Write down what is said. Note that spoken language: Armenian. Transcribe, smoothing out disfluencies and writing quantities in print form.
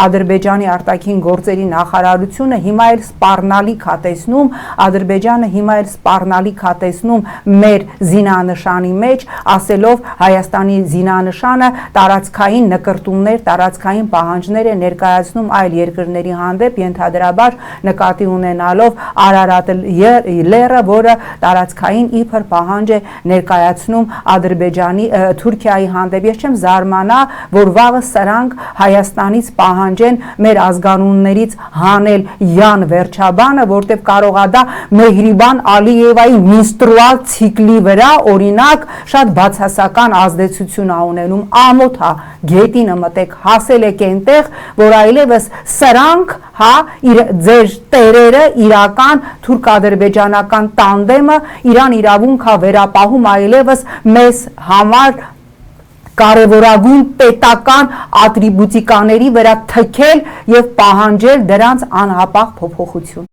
Ադրբեջանի արտաքին գործերի նախարարությունը հիմա էլ սպառնալիք է տեսնում, Ադրբեջանը հիմա էլ սպառնալիք է տեսնում մեր զինանշանի մեջ, ասելով Հայաստանի զինանշանը տարածքային նկրտումներ, տարածքային պահանջներ է ներկայացնում այլ երկրների հանդեպ, ենթադրաբար նկատի ունենալով Արարատ լեռը, որը տարածքային իբր պահանջ է ներկայացնում Ադրբեջանի Թուրքիայի հանդեպ։ Ես չեմ զարմանա, որ վաղը սրանք Հայաստանից պահանջեն մեր ազգանուններից հանել յան վերջաբանը, որտեղ կարող է դա Մեհրիբան Ալիևայի մինստրուալ ցիկլի վրա օրինակ շատ բացասական ազդեցություն է ունենում, ամոթ է, գետինը մտեք, հասել եք այնտեղ, որ այլևս սրանք, ձեր տերերը իրական թուրք-ադրբեջանական տանդեմը իրան իրավունք է վերապահում այլևս մեզ համար կարևորագույն պետական ատրիբուտիկաների վրա թքել եւ պահանջել դրանց անհապաղ փոփոխություն։